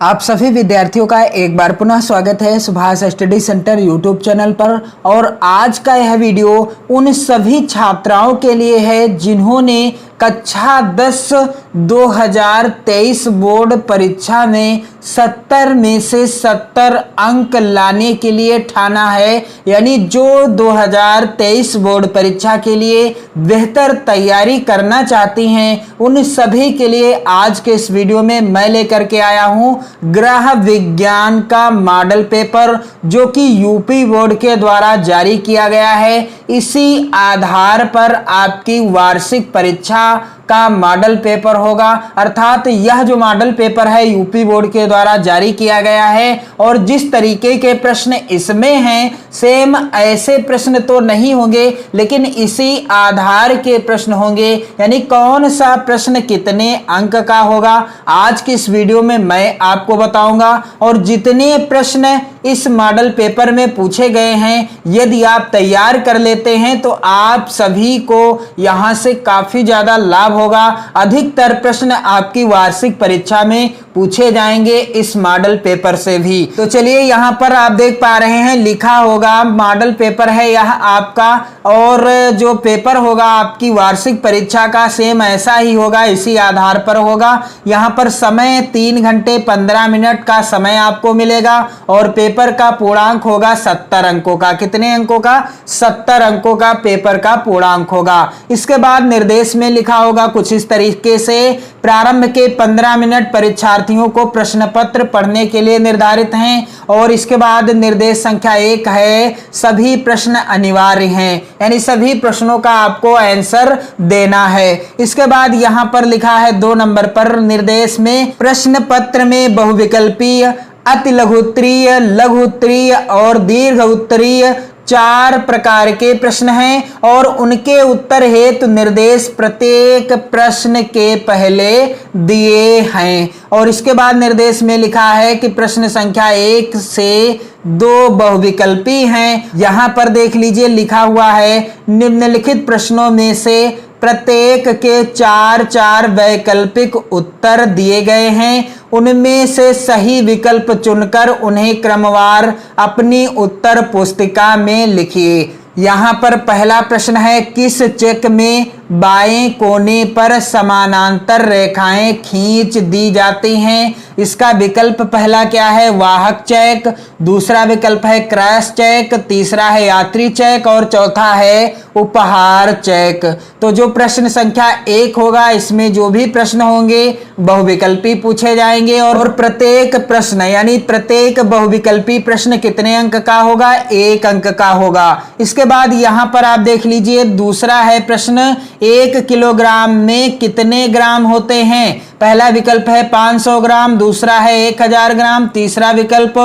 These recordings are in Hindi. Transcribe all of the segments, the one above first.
आप सभी विद्यार्थियों का एक बार पुनः स्वागत है Subhash study centre YouTube channel पर। और आज का यह वीडियो उन सभी छात्राओं के लिए है जिन्होंने कक्षा 10 2023 बोर्ड परीक्षा में 70 में से 70 अंक लाने के लिए ठाना है, यानी जो 2023 बोर्ड परीक्षा के लिए बेहतर तैयारी करना चाहती हैं उन सभी के लिए आज के इस वीडियो में मैं लेकर के आया हूं गृह विज्ञान का मॉडल पेपर, जो कि यूपी बोर्ड के द्वारा जारी किया गया है। इसी आधार पर आपकी वार्षिक परीक्षा का मॉडल पेपर होगा, अर्थात यह जो मॉडल पेपर है यूपी बोर्ड के द्वारा जारी किया गया है और जिस तरीके के प्रश्न इसमें हैं सेम ऐसे प्रश्न तो नहीं होंगे, लेकिन इसी आधार के प्रश्न होंगे, यानी कौन सा प्रश्न कितने अंक का होगा आज की इस वीडियो में मैं आपको बताऊंगा। और जितने प्रश्न इस मॉडल पेपर में पूछे गए हैं यदि आप तैयार कर लेते हैं तो आप सभी को यहां से काफी ज्यादा लाभ होगा। अधिकतर प्रश्न आपकी वार्षिक परीक्षा में पूछे जाएंगे इस मॉडल पेपर से भी। तो चलिए यहां पर आप देख पा रहे हैं लिखा होगा मॉडल पेपर है यह आपका, और जो पेपर होगा आपकी वार्षिक परीक्षा का सेम ऐसा ही होगा, इसी आधार पर होगा। यहां पर समय 3 घंटे 15 मिनट का समय आपको मिलेगा और पेपर का पूर्णांक होगा 70 अंकों का। कितने अंकों का? 70 अंकों का पेपर का पूर्णांक होगा। इसके बाद निर्देश में लिखा होगा कुछ इस तरीके से, प्रारंभ के 15 मिनट परीक्षार्थियों को प्रश्न पत्र पढ़ने के लिए निर्धारित हैं। और इसके बाद निर्देश संख्या 1 है सभी प्रश्न अनिवार्य हैं, यानी सभी प्रश्नों का आपको आंसर देना है। इसके बाद यहां पर लिखा है 2 नंबर पर निर्देश में, प्रश्न पत्र में बहुविकल्पीय, अति लघु उत्तरीय, लघु उत्तरीय और दीर्घ उत्तरीय 4 प्रकार के प्रश्न हैं और उनके उत्तर हेतु निर्देश प्रत्येक प्रश्न के पहले दिए हैं। और इसके बाद निर्देश में लिखा है कि प्रश्न संख्या 1 से 2 बहुविकल्पी हैं। यहां पर देख लीजिए लिखा हुआ है निम्नलिखित प्रश्नों में से प्रत्येक के 4 वैकल्पिक उत्तर दिए गए हैं, उनमें से सही विकल्प चुनकर उन्हें क्रमवार अपनी उत्तर पुस्तिका में लिखिए। यहां पर पहला प्रश्न है, किस चेक में बाएं कोने पर समानांतर रेखाएं खींच दी जाती हैं? इसका विकल्प पहला क्या है? वाहक चेक, दूसरा विकल्प है क्रैश चेक, तीसरा है यात्री चेक और चौथा है उपहार चेक। तो जो प्रश्न संख्या 1 होगा इसमें जो भी प्रश्न होंगे बहुविकल्पी पूछे जाएंगे और प्रत्येक प्रश्न यानी प्रत्येक बहुविकल्पी प्रश्न कितने अंक का होगा? 1 अंक का होगा। इसके बाद यहां पर आप देख लीजिए दूसरा है प्रश्न, 1 किलोग्राम में कितने ग्राम होते हैं? पहला विकल्प है 500 ग्राम, दूसरा है 1000 ग्राम, तीसरा विकल्प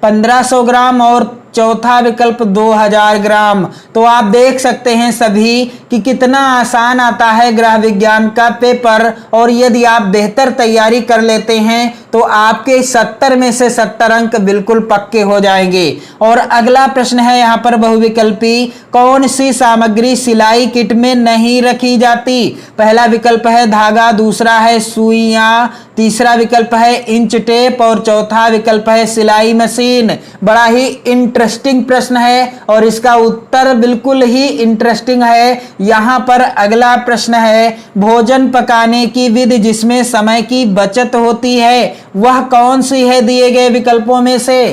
1500 ग्राम और चौथा विकल्प 2000 ग्राम। तो आप देख सकते हैं सभी कि कितना आसान आता है गृह विज्ञान का पेपर, और यदि आप बेहतर तैयारी कर लेते हैं तो आपके 70 में से 70 अंक बिल्कुल पक्के हो जाएंगे। और अगला प्रश्न है यहाँ पर बहुविकल्पी, कौन सी सामग्री सिलाई किट में नहीं रखी जाती? पहला विकल्प है धागा, दूसरा है सुइयां, तीसरा विकल्प है इंच टेप और चौथा विकल्प है सिलाई मशीन। बड़ा ही इंटरेस्टिंग प्रश्न है और इसका उत्तर बिल्कुल ही इंटरेस्टिंग है। यहां पर अगला प्रश्न है, भोजन पकाने की विधि जिसमें समय की बचत होती है वह कौन सी है दिए गए विकल्पों में से?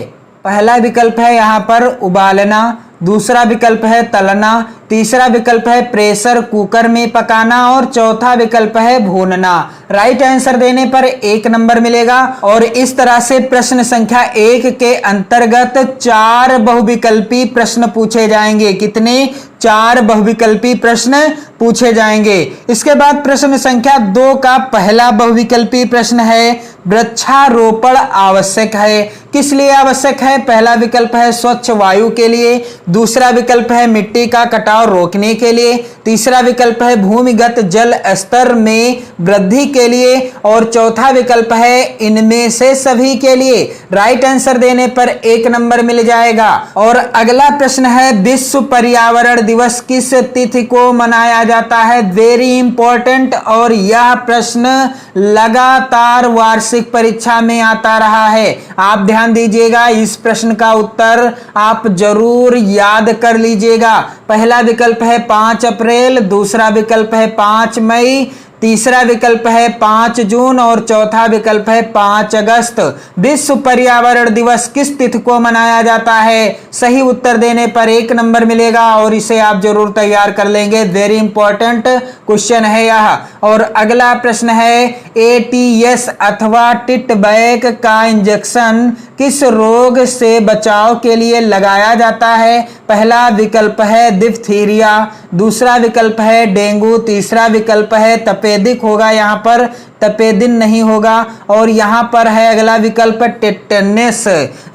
पहला विकल्प है यहां पर उबालना, दूसरा विकल्प है तलना, तीसरा विकल्प है प्रेशर कुकर में पकाना और चौथा विकल्प है भूनना। राइट आंसर देने पर 1 नंबर मिलेगा। और इस तरह से प्रश्न संख्या 1 के अंतर्गत 4 बहुविकल्पी प्रश्न पूछे जाएंगे। कितने? 4 बहुविकल्पी प्रश्न पूछे जाएंगे। इसके बाद प्रश्न संख्या 2 का पहला बहुविकल्पी प्रश्न है, वृक्षारोपण आवश्यक है, किस लिए आवश्यक है? पहला विकल्प है स्वच्छ वायु के लिए, दूसरा विकल्प है मिट्टी का कटाव कटाव रोकने के लिए, तीसरा विकल्प है भूमिगत जल स्तर में वृद्धि के लिए और चौथा विकल्प है इनमें से सभी के लिए। राइट आंसर देने पर 1 नंबर मिल जाएगा। और अगला प्रश्न है विश्व पर्यावरण दिवस किस तिथि को मनाया जाता है? वेरी इंपॉर्टेंट, और यह प्रश्न लगातार वार्षिक परीक्षा में आता रहा है। आप ध्यान दीजिएगा, इस प्रश्न का उत्तर आप जरूर याद कर लीजिएगा। पहला विकल्प है 5 अप्रैल, दूसरा विकल्प है 5 मई, तीसरा विकल्प है 5 जून और चौथा विकल्प है 5 अगस्त। विश्व पर्यावरण दिवस किस तिथि को मनाया जाता है? सही उत्तर देने पर 1 नंबर मिलेगा और इसे आप जरूर तैयार कर लेंगे। वेरी इंपॉर्टेंट क्वेश्चन है यह। और अगला प्रश्न है एटीएस अथवा टिटबैक का इंजेक्शन किस रोग से बचाव के लिए लगाया जाता है? पहला विकल्प है डिप्थीरिया, दूसरा विकल्प है डेंगू, तीसरा विकल्प है तपेदिक, होगा यहाँ पर तपेदिन नहीं होगा, और यहाँ पर है अगला विकल्प टेटनस।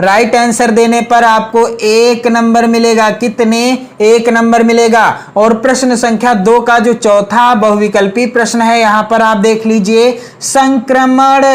राइट आंसर देने पर आपको 1 नंबर मिलेगा। कितने? 1 नंबर मिलेगा। और प्रश्न संख्या 2 का जो चौथा बहुविकल्पी प्रश्न है, यहाँ पर आप देख लीजिए, संक्रमण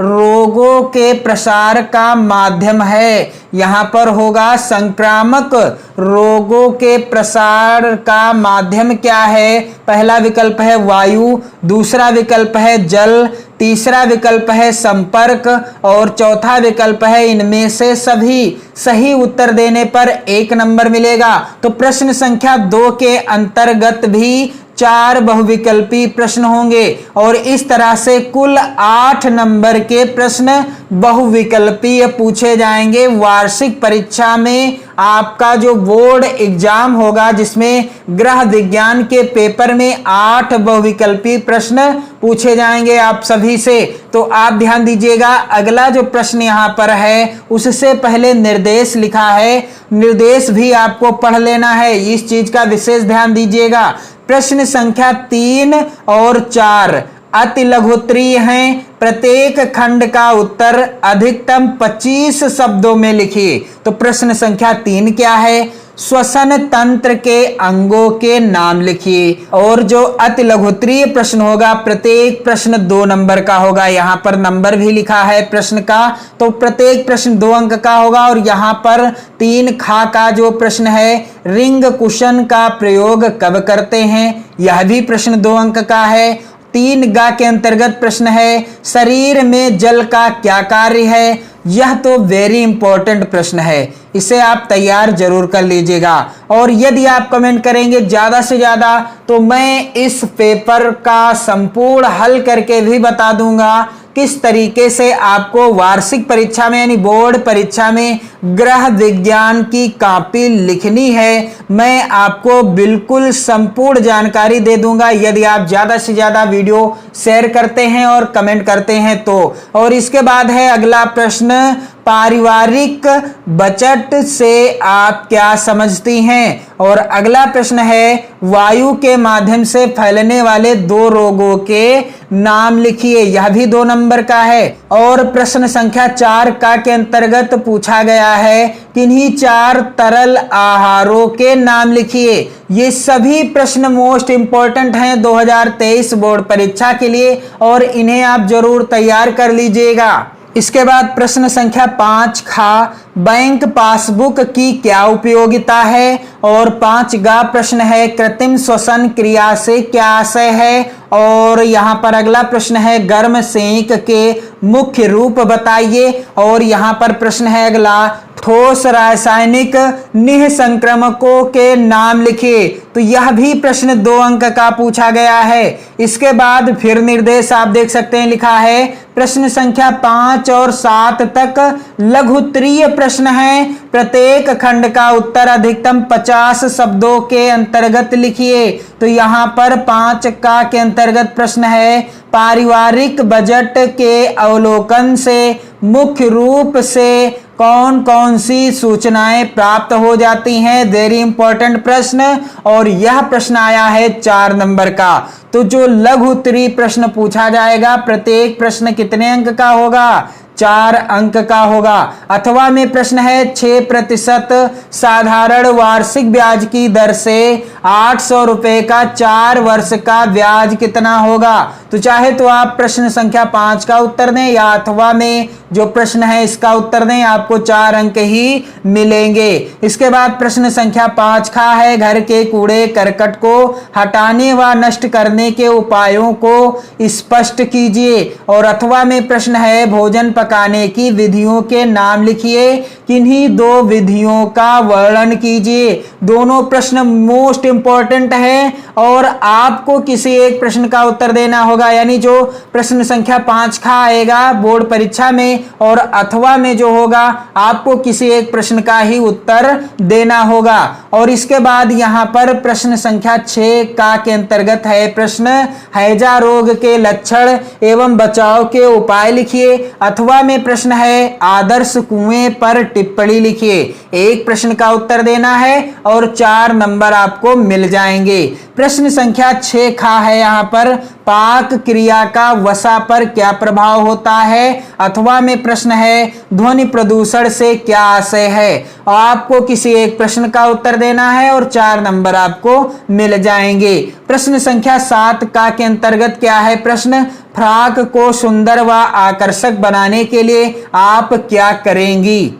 रोगों के प्रसार का माध्यम है। यहाँ पर होगा संक्रामक रोगों के प्रसार का माध्यम क्या है? पहला विकल्प है वायु, दूसरा विकल्प है जल, तीसरा विकल्प है संपर्क और चौथा विकल्प है इनमें से सभी। सही उत्तर देने पर 1 नंबर मिलेगा। तो प्रश्न संख्या 2 के अंतर्गत भी 4 बहुविकल्पी प्रश्न होंगे और इस तरह से कुल 8 नंबर के प्रश्न बहुविकल्पीय पूछे जाएंगे वार्षिक परीक्षा में। आपका जो बोर्ड एग्जाम होगा जिसमें गृह विज्ञान के पेपर में 8 बहुविकल्पी प्रश्न पूछे जाएंगे आप सभी से। तो आप ध्यान दीजिएगा, अगला जो प्रश्न यहाँ पर है उससे पहले निर्देश लिखा है, निर्देश भी आपको पढ़ लेना है, इस चीज का विशेष ध्यान दीजिएगा। प्रश्न संख्या 3 और 4 अति लघुत्तरीय हैं। प्रत्येक खंड का उत्तर अधिकतम 25 शब्दों में लिखिए। तो प्रश्न संख्या 3 क्या है? श्वसन तंत्र के अंगों के नाम लिखिए। और जो अति लघुत्तरीय प्रश्न होगा, प्रत्येक प्रश्न 2 नंबर का होगा। यहाँ पर नंबर भी लिखा है प्रश्न का, तो प्रत्येक प्रश्न 2 अंक का होगा। और यहाँ पर 3 खा का जो प्रश्न है, रिंग कुशन का प्रयोग कब करते हैं, यह भी प्रश्न 2 अंक का है। 3 गा के अंतर्गत प्रश्न है, शरीर में जल का क्या कार्य है, यह तो वेरी इंपॉर्टेंट प्रश्न है, इसे आप तैयार जरूर कर लीजिएगा। और यदि आप कमेंट करेंगे ज्यादा से ज्यादा तो मैं इस पेपर का संपूर्ण हल करके भी बता दूंगा किस तरीके से आपको वार्षिक परीक्षा में यानी बोर्ड परीक्षा में गृह विज्ञान की कॉपी लिखनी है। मैं आपको बिल्कुल संपूर्ण जानकारी दे दूंगा यदि आप ज्यादा से ज्यादा वीडियो शेयर करते हैं और कमेंट करते हैं तो। और इसके बाद है अगला प्रश्न, पारिवारिक बजट से आप क्या समझती हैं? और अगला प्रश्न है, वायु के माध्यम से फैलने वाले 2 रोगों के नाम लिखिए, यह भी 2 नंबर का है। और प्रश्न संख्या 4 का के अंतर्गत पूछा गया है, किन्हीं 4 तरल आहारों के नाम लिखिए। ये सभी प्रश्न मोस्ट इंपॉर्टेंट हैं 2023 बोर्ड परीक्षा के लिए और इन्हें आप जरूर तैयार कर लीजिएगा। इसके बाद प्रश्न संख्या 5 खा, बैंक पासबुक की क्या उपयोगिता है? और 5 गा प्रश्न है, कृत्रिम श्वसन क्रिया से क्या आशय है? और यहाँ पर अगला प्रश्न है, गर्म सेंक के मुख्य रूप बताइए। और यहाँ पर प्रश्न है अगला, ठोस रासायनिक निःसंक्रमकों के नाम लिखिए। तो यह भी प्रश्न 2 अंक का पूछा गया है। इसके बाद फिर निर्देश आप देख सकते हैं लिखा है, प्रश्न संख्या 5 और 7 तक लघुत्तरीय प्रश्न है। प्रत्येक खंड का उत्तर अधिकतम 50 शब्दों के अंतर्गत लिखिए। तो यहाँ पर 5 का के अंतर्गत प्रश्न है, पारिवारिक बजट के अवलोकन से मुख्य रूप से कौन कौन सी सूचनाएं प्राप्त हो जाती हैं? वेरी इंपॉर्टेंट प्रश्न और यह प्रश्न आया है 4 नंबर का। तो जो लघु उत्तरीय प्रश्न पूछा जाएगा, प्रत्येक प्रश्न कितने अंक का होगा? 4 अंक का होगा। अथवा में प्रश्न है 6% साधारण वार्षिक ब्याज की दर से 800 रुपए का 4 वर्ष का ब्याज कितना होगा। तो चाहे तो आप प्रश्न संख्या 5 का उत्तर दें या अथवा में जो प्रश्न है इसका उत्तर दें, आपको 4 अंक ही मिलेंगे। इसके बाद प्रश्न संख्या 5 का है घर के कूड़े करकट को हटाने व नष्ट करने के उपायों को स्पष्ट कीजिए। और अथवा में प्रश्न है भोजन पकाने की विधियों के नाम लिखिए, किन्हीं 2 विधियों का वर्णन कीजिए। दोनों प्रश्न मोस्ट इंपॉर्टेंट है और आपको किसी एक प्रश्न का उत्तर देना होगा, यानी जो प्रश्न संख्या 5 का आएगा बोर्ड परीक्षा में और अथवा में जो होगा आपको किसी एक प्रश्न का ही उत्तर देना होगा। और इसके बाद यहां पर प्रश्न संख्या 6 का के अंतर्गत है प्रश्न हैजा रोग के लक्षण एवं बचाव के उपाय लिखिए। अथवा में प्रश्न है आदर्श कुएं पर टिप्पणी लिखिए। एक प्रश्न का उत्तर देना है और 4 नंबर आपको मिल जाएंगे। प्रश्न संख्या 6 का है यहां पर पाक क्रिया का वसा पर क्या प्रभाव होता है। अथवा में प्रश्न है ध्वनि प्रदूषण से क्या आशय है। आपको किसी एक प्रश्न का उत्तर देना है और 4 नंबर आपको मिल जाएंगे। प्रश्न संख्या 7 का के अंतर्गत क्या है प्रश्न फ्रॉक को सुंदर व आकर्षक बनाने के लिए आप क्या करेंगी।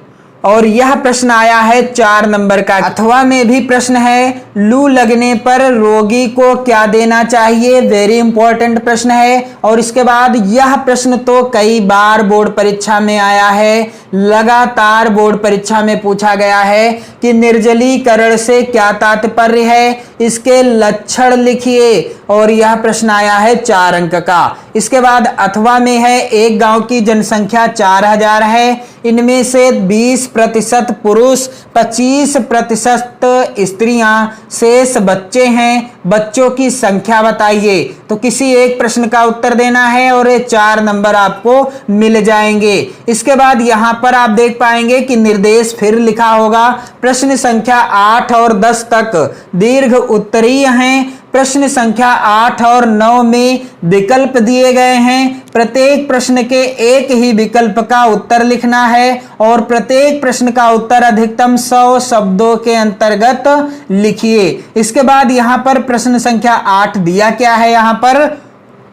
और यह प्रश्न आया है 4 नंबर का। अथवा में भी प्रश्न है लू लगने पर रोगी को क्या देना चाहिए, वेरी इंपॉर्टेंट प्रश्न है। और इसके बाद यह प्रश्न तो कई बार बोर्ड परीक्षा में आया है, लगातार बोर्ड परीक्षा में पूछा गया है कि निर्जलीकरण से क्या तात्पर्य है, इसके लक्षण लिखिए। और यह प्रश्न आया है 4 अंक का। इसके बाद अथवा में है एक गांव की जनसंख्या 4000 है, इनमें से 20% पुरुष 25% स्त्रियां शेष बच्चे हैं, बच्चों की संख्या बताइए। तो किसी एक प्रश्न का उत्तर देना है और ये 4 नंबर आपको मिल जाएंगे। इसके बाद यहां पर आप देख पाएंगे कि निर्देश फिर लिखा होगा। प्रश्न संख्या 8 और 10 तक दीर्घ उत्तरीय हैं। प्रश्न संख्या 8 और 9 में विकल्प दिए गए हैं। प्रत्येक प्रश्न के एक ही विकल्प का उत्तर लिखना है और प्रत्येक प्रश्न का उत्तर अधिकतम 100 शब्दों के अंतर्गत लिखिए। इसके बाद यहां पर प्रश्न संख्या 8 दिया क्या है, यहां पर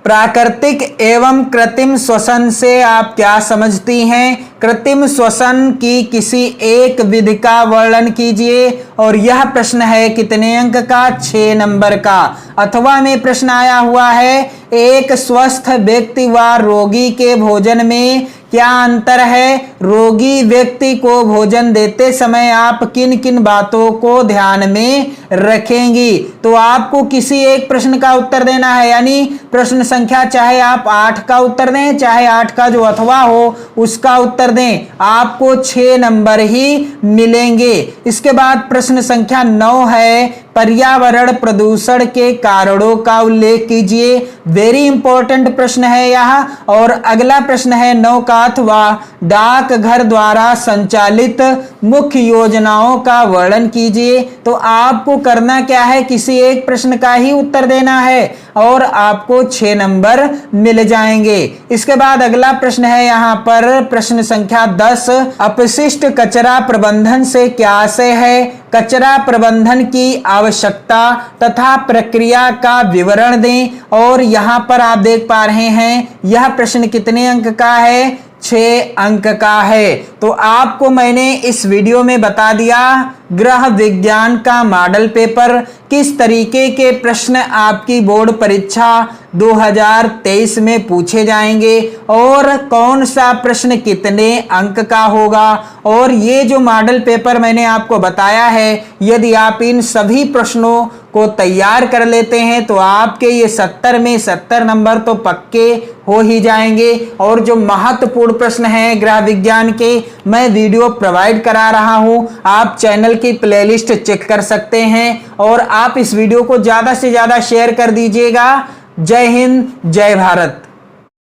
प्राकृतिक एवं कृत्रिम श्वसन से आप क्या समझती हैं। कृत्रिम श्वसन की किसी एक विधि का वर्णन कीजिए। और यह प्रश्न है कितने अंक का, 6 नंबर का। अथवा में प्रश्न आया हुआ है एक स्वस्थ व्यक्ति व रोगी के भोजन में क्या अंतर है। रोगी व्यक्ति को भोजन देते समय आप किन किन बातों को ध्यान में रखेंगी। तो आपको किसी एक प्रश्न का उत्तर देना है, यानी प्रश्न संख्या चाहे आप 8 का उत्तर दें चाहे 8 का जो अथवा हो उसका उत्तर दें, आपको 6 नंबर ही मिलेंगे। इसके बाद प्रश्न संख्या 9 है पर्यावरण प्रदूषण के कारणों का उल्लेख कीजिए। वेरी इंपॉर्टेंट प्रश्न है यह। और अगला प्रश्न है 9 का अथवा डाकघर द्वारा संचालित मुख्य योजनाओं का वर्णन कीजिए। तो आपको करना क्या है, किसी एक प्रश्न का ही उत्तर देना है और आपको 6 नंबर मिल जाएंगे। इसके बाद अगला प्रश्न है यहां पर प्रश्न संख्या 10 अपशिष्ट कचरा प्रबंधन से क्या आशय है। कचरा प्रबंधन की आवश्यकता तथा प्रक्रिया का विवरण दें। और यहां पर आप देख पा रहे हैं यह प्रश्न कितने अंक का है, 6 अंक का है। तो आपको मैंने इस वीडियो में बता दिया गृह विज्ञान का मॉडल पेपर किस तरीके के प्रश्न आपकी बोर्ड परीक्षा 2023 में पूछे जाएंगे और कौन सा प्रश्न कितने अंक का होगा। और ये जो मॉडल पेपर मैंने आपको बताया है, यदि आप इन सभी प्रश्नों को तैयार कर लेते हैं तो आपके ये 70 में 70 नंबर तो पक्के हो ही जाएंगे। और जो महत्वपूर्ण प्रश्न हैं गृह विज्ञान के मैं वीडियो प्रोवाइड करा रहा हूं, आप चैनल की प्लेलिस्ट चेक कर सकते हैं। और आप इस वीडियो को ज्यादा से ज्यादा शेयर कर दीजिएगा। जय हिंद, जय भारत।